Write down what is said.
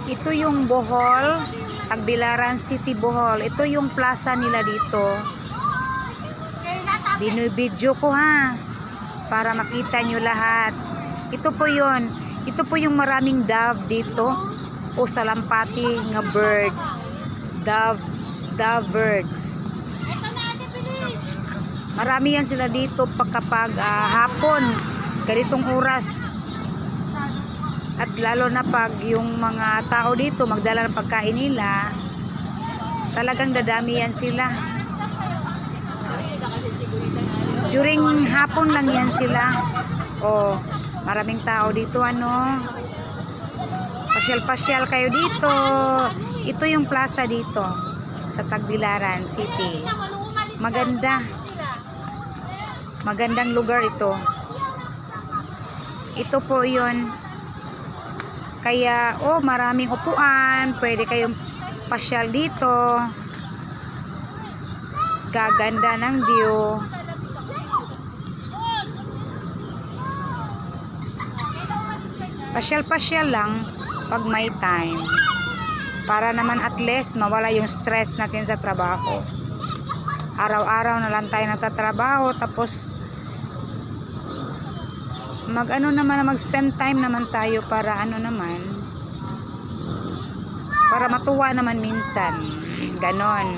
Ito yung Bohol, Tagbilaran City, Bohol. Ito yung plaza nila dito. Binibidyo ko ha, para makita nyo lahat. Ito po yun. Ito po yung maraming dove dito. O salampati nga bird. Dove birds. Marami yan sila dito kapag hapon, ganitong oras. At lalo na pag yung mga tao dito magdala ng pagkain nila, talagang dadami yan sila. During hapon lang yan sila. O, maraming tao dito ano. Pasyal-pasyal kayo dito. Ito yung plaza dito sa Tagbilaran City. Maganda. Magandang lugar ito. Ito po yun. Kaya, maraming upuan. Pwede kayong pasyal dito. Gaganda ng view. Pasyal-pasyal lang pag may time. Para naman at least mawala yung stress natin sa trabaho. Araw-araw na lang tayo nagtatrabaho, tapos mag-spend time naman tayo para para matuwa naman minsan. Ganon.